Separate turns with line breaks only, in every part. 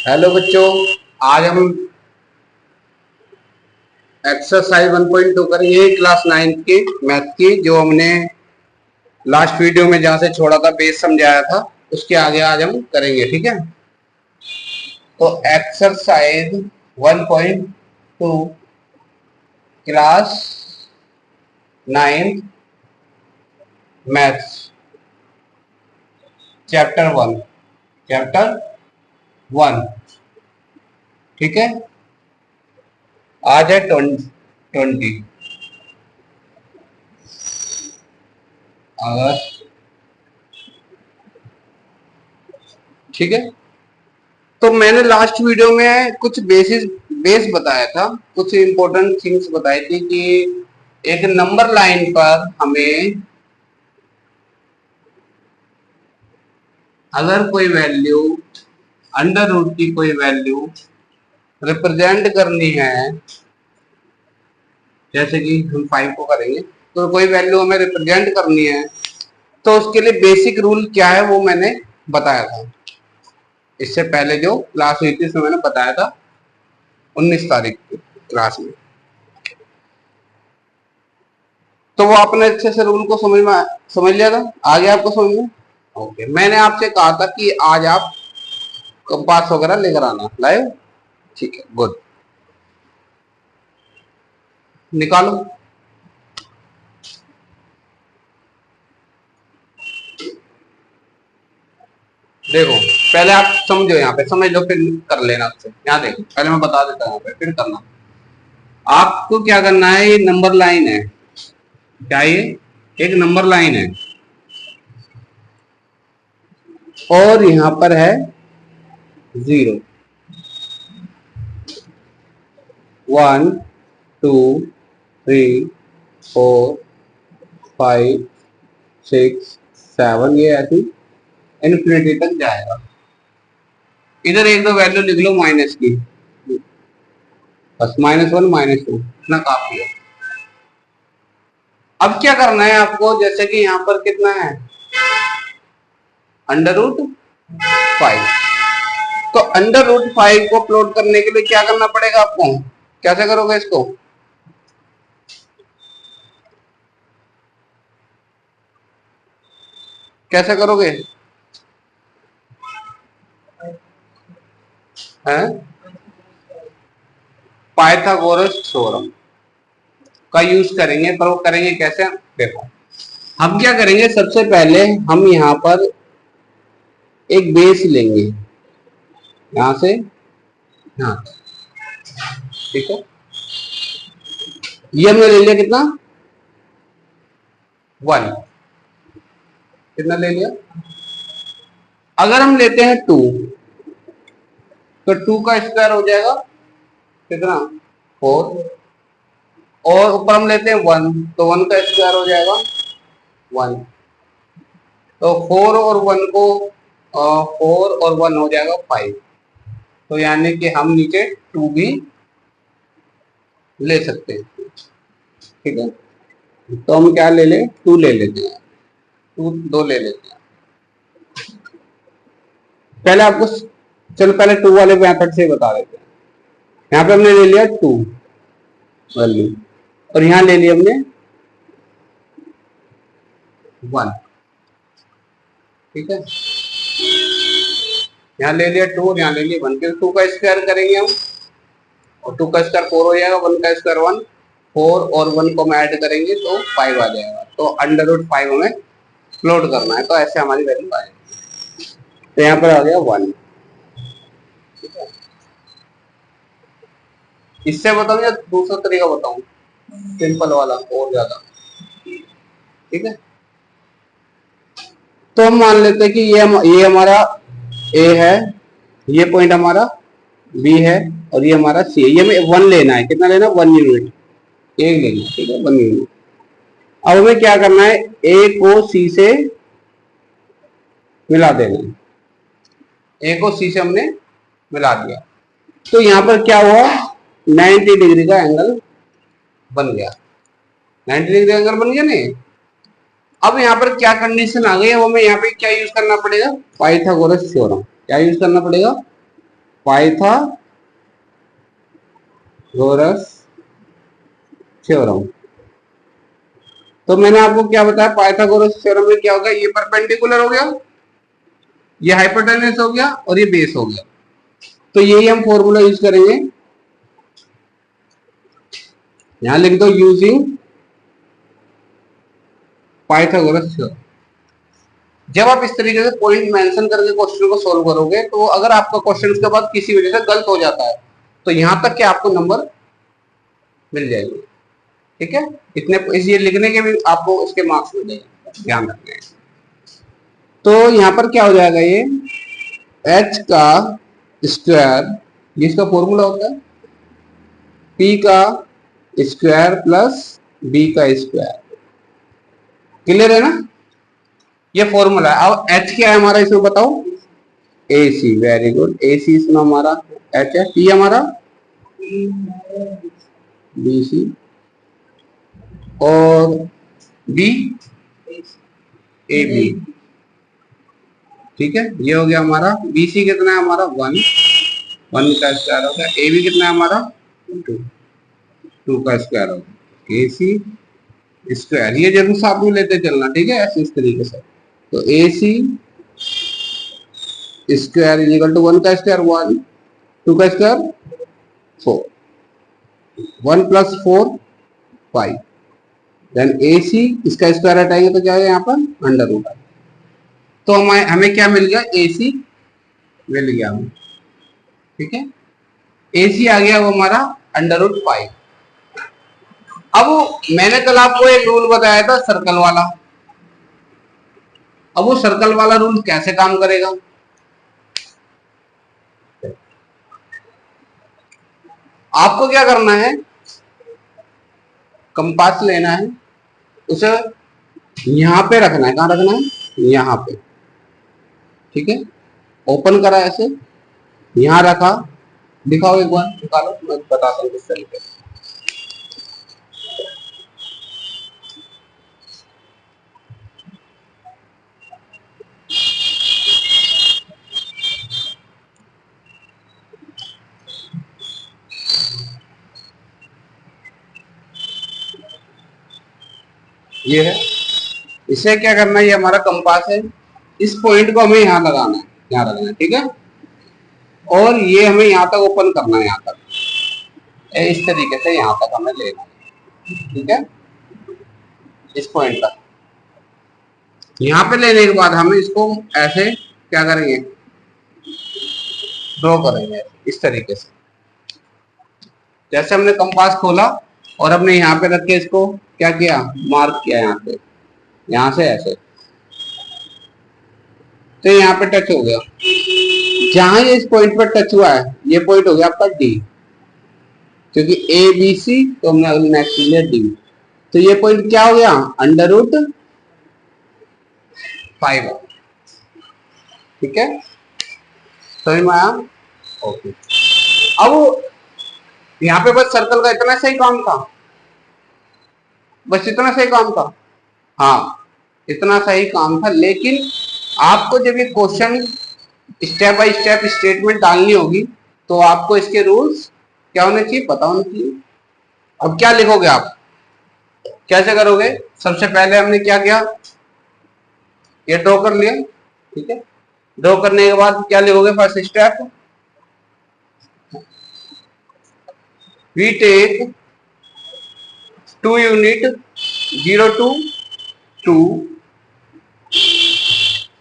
Hello बच्चों, आज हम एक्सरसाइज 1.2 करेंगे क्लास 9 की मैथ की, जो हमने लास्ट वीडियो में जहां से छोड़ा था बेस समझाया था उसके आगे आज हम करेंगे। ठीक है, तो एक्सरसाइज 1.2 क्लास 9 मैथ्स चैप्टर 1। ठीक है, आज है 20 अगस्त। ठीक है, तो मैंने लास्ट वीडियो में कुछ बेस बताया था, कुछ इंपॉर्टेंट थिंग्स बताई थी कि एक नंबर लाइन पर हमें अगर कोई वैल्यू अंडर रूट की कोई वैल्यू रिप्रेजेंट करनी है, जैसे कि हम 5 को करेंगे, तो कोई वैल्यू हमें रिप्रेजेंट करनी है तो उसके लिए बेसिक रूल क्या है वो मैंने बताया था। इससे पहले जो क्लास हुई थी उसमें मैंने बताया था 19 तारीख की क्लास में, तो वो आपने अच्छे से रूल को समझ लिया था। आ गया आपको समझ में? ओके, मैंने आपसे कहा था कि आज आप कंपास वगैरह लेकर आना लाइव। ठीक है, गुड, निकालो। देखो, पहले आप समझो, यहाँ पे समझ लो फिर कर लेना आपसे। यहाँ देखो, पहले मैं बता देता हूँ, यहाँ पे फिर करना। आपको क्या करना है, ये नंबर लाइन है, क्या ये एक नंबर लाइन है और यहाँ पर है 0, 1 2 3 4 5 6 7, ये ऐसी इन्फिनिटी तक जाएगा। इधर एक दो वैल्यू लिख लो माइनस की, बस -1 -2 इतना काफी है। अब क्या करना है आपको, जैसे कि यहाँ पर कितना है √5, तो √5 को प्लॉट करने के लिए क्या करना पड़ेगा आपको? कैसे करोगे इसको? कैसे करोगे हैं? पाइथागोरस थ्योरम का यूज करेंगे, पर वो करेंगे कैसे? देखो, हम क्या करेंगे, सबसे पहले हम यहाँ पर एक बेस लेंगे, यहां से यहाँ, ठीक है। ये हमने ले लिया कितना? 1, कितना ले लिया? अगर हम लेते हैं 2, तो 2 का स्क्वायर हो जाएगा कितना? 4, और ऊपर हम लेते हैं 1, तो 1 का स्क्वायर हो जाएगा 1, तो 4 और 1 को 4 और 1 हो जाएगा 5, तो यानी कि हम नीचे 2 भी ले सकते हैं। ठीक है, तो हम क्या ले लें, 2 ले लेते हैं, 2 ले लेते हैं। पहले आपको, चलो पहले 2 वाले मेथड से बता देते हैं। यहाँ पे हमने ले लिया 2 वैल्यू, और यहाँ ले लिया हमने 1। ठीक है, यहाँ ले लिया 2 और यहाँ ले लिया 1, क्योंकि 2 का स्क्वायर करेंगे हम, और 2 का स्क्वायर 4 हो जाएगा, 1 का स्क्वायर 1, 4 और 1 को हम ऐड करेंगे तो 5 आ जाएगा। तो √5 हमें प्लॉट करना है, तो ऐसे हमारी वैल्यू आएगी। तो यहाँ पर आ गया 1। ठीक है, इससे बताऊं या दूसरा तरीका बताऊं, सिंपल वाला और ज्यादा? ठीक है, तो हम मान लेते हैं कि ये हमारा ए है, ये पॉइंट हमारा बी है, और ये हमारा सी है। ये हमें 1 लेना है, कितना लेना? 1 यूनिट, एक लेना है। ठीक है, 1 यूनिट। अब हमें क्या करना है, ए को सी से मिला देना है। ए को सी से हमने मिला दिया, तो यहाँ पर क्या हुआ, 90 डिग्री का एंगल बन गया। 90 डिग्री एंगल बन गया नहीं। अब यहाँ पर क्या कंडीशन आ गई है, वो हमें यहाँ पे क्या यूज करना पड़ेगा? Pythagoras theorem. क्या यूज करना पड़ेगा? Pythagoras theorem. तो मैंने आपको क्या बताया, पाइथागोरस थ्योरम में क्या होगा, ये परपेंडिकुलर हो गया, ये हाइपोटेनस हो गया और ये बेस हो गया। तो यही हम फॉर्मूला यूज करेंगे, यहां लिख दो यूजिंग पाइथागोरस थ्योरम। जब आप इस तरीके से पॉइंट मेंशन करके क्वेश्चन को सॉल्व करोगे, तो अगर आपका क्वेश्चन के बाद किसी वजह से गलत हो जाता है तो यहां तक कि आपको नंबर मिल जाएंगे। ठीक है, इतने ये लिखने के भी आपको इसके मार्क्स मिलेंगे, ध्यान रखना है। तो यहां पर क्या हो जाएगा, ये h का स्क्वायर, ये इसका फॉर्मूला होता है p का स्क्वायर प्लस b का स्क्वायर। क्लियर है ना, ये फॉर्मूला है। अब h क्या है हमारा, इसमें बताओ, AC, वेरी गुड, AC इसमें हमारा h है, p हमारा BC और B AB। ठीक है, ये हो गया हमारा BC कितना है हमारा 1 का स्क्वायर हो गया, AB कितना है हमारा 2 का स्क्वायर हो गया, AC स्क्वायर, ये जरूर साथ में लेते चलना, ठीक है, ऐसे इस तरीके से। तो AC square is equal to 1 का स्क्वायर 1, 2 का स्क्वायर 4, 1 प्लस 4 5, देन AC इसका स्क्वायर हटाएंगे तो क्या है यहाँ पर अंडर रूट। तो हमें क्या मिल गया, AC मिल गया हमें। ठीक है, AC आ गया वो हमारा अंडर रूट 5। अब मैंने कल आपको एक रूल बताया था सर्कल वाला। अब वो सर्कल वाला रूल कैसे काम करेगा, आपको क्या करना है, कंपास लेना है, उसे यहां पे रखना है, कहां रखना है, यहां पे। ठीक है, ओपन करा ऐसे, यहां रखा, दिखाओ एक बार, निकालो, मैं बताता हूँ किस तरीके से। ये है, इसे क्या करना है, ये हमारा कंपास है, इस पॉइंट को हमें यहां लगाना है, यहां रखना है। ठीक है, और ये हमें यहां तक ओपन करना है, यहां तक, इस तरीके से यहां तक हमें लेना है। ठीक है, इस पॉइंट तक यहां पे लेने के बाद हमें इसको ऐसे क्या करेंगे, ड्रॉ करेंगे इस तरीके से। जैसे हमने कंपास खोला और हमने यहाँ पे रख के इसको क्या किया, मार्क किया यहाँ पे, यहाँ से ऐसे, तो यहाँ पे टच हो गया। जहां ये इस पॉइंट पर टच हुआ है, ये पॉइंट हो गया आपका डी, क्योंकि ए बी सी, तो हमने नेक्स्ट लिया डी। तो ये पॉइंट क्या हो गया, अंडर रूट 5। ठीक है, समझ में आया, ओके। अब यहाँ पे बस सर्कल का इतना सही काम था, बस इतना सही काम था, हाँ इतना सही काम था। लेकिन आपको जब ये question step by step statement डालनी होगी, तो आपको इसके रूल्स क्या होने चाहिए, पता होने चाहिए। अब क्या लिखोगे आप, कैसे करोगे, सबसे पहले हमने क्या किया, ये ड्रॉ कर लिया। ठीक है, ड्रॉ करने के बाद क्या लिखोगे, first step, we take 2 unit 0 to 2,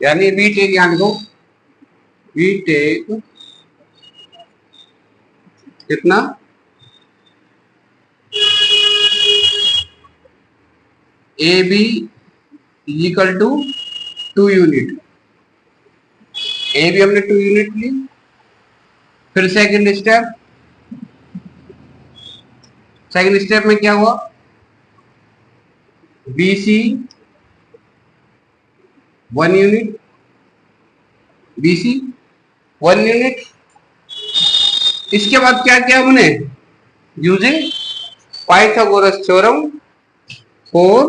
यानी वी टेक, यहां लिखो वी टेक कितना, A B equal to 2 unit, A B हमने 2 यूनिट ली। फिर सेकंड स्टेप में क्या हुआ, B C 1 unit, B C 1 unit. इसके बाद क्या किया हमने, यूजिंग पाइथागोरस थ्योरम फॉर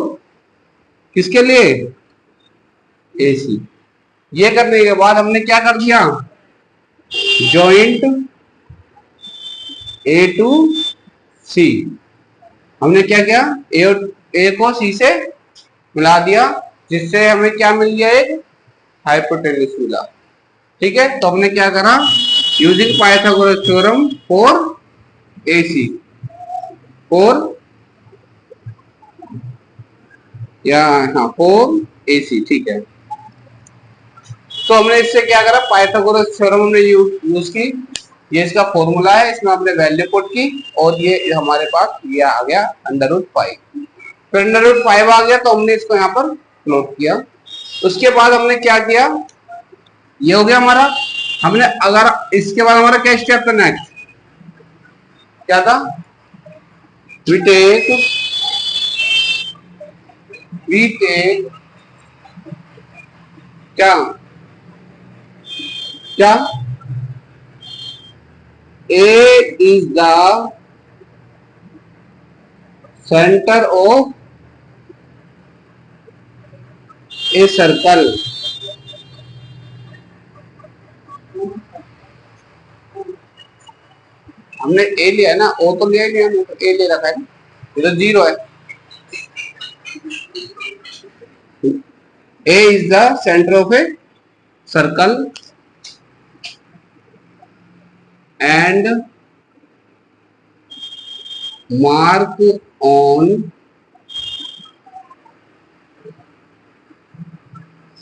किसके लिए, AC। ये करने के बाद हमने क्या कर दिया, जॉइंट ए टू सी, हमने क्या किया, ए को सी से मिला दिया, जिससे हमें क्या मिल गया, एक हाइपोटेन्यूज मिला। ठीक है, तो हमने क्या करा, using Pythagoras theorem for AC, for या हाँ फॉर एसी। ठीक है, तो हमने इससे क्या करा, पाइथागोरस थ्योरम हमने यूज की, ये इसका फॉर्मूला है, इसमें हमने वैल्यू पुट की और ये हमारे पास ये आ गया √5। फिर √5 आ गया तो हमने इसको यहाँ पर प्लॉट किया। उसके बाद हमने क्या किया, ये हो गया हमारा। हमने अगर इसके बाद हमारा क्या स्टेप करना है, क्या था, वी टेक क्या क्या A is the centre of a circle, हमने ए लिया है ना, ओ तो लिया ही नहीं, हमने तो ए ले रखा है ना, ये तो 0 है। A is the centre of a circle and mark on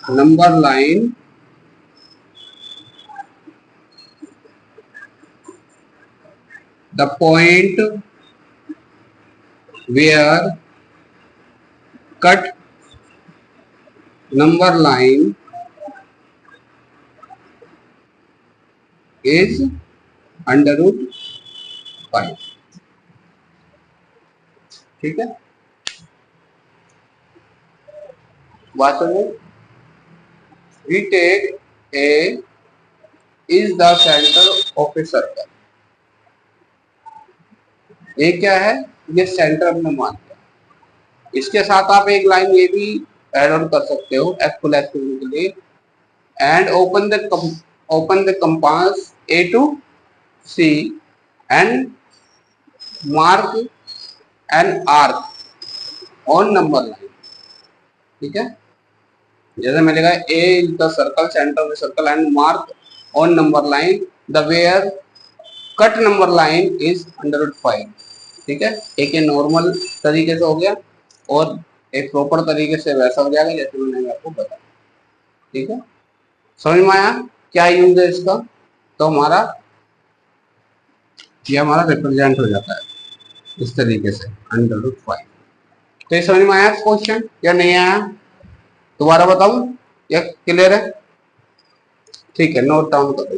number line the point where cut number line is √5। ठीक है, बात समझे, we take a is the center of a circle, ये क्या है, ये सेंटर हमने मान लिया। इसके साथ आप एक लाइन ये भी ऐड ऑन कर सकते हो फुल एक्सप्रेशन के लिए, and open the compass A to C and mark an arc on number line. ठीक है, जैसे मैंने कहा, A is the circle, centre of the circle and mark on number line the where cut number line is √5। ठीक है, एक ये normal तरीके से हो गया और एक प्रॉपर तरीके से वैसा हो जाएगा जैसे मैंने आपको बताया। ठीक है, समझ में आया क्या यूज है इसका, तो हमारा ये हमारा रिप्रेजेंट हो जाता है इस तरीके से √5। तो ये समझ में आया क्वेश्चन या नहीं आया, दोबारा बताऊं या क्लियर है? ठीक है, नोट डाउन करो।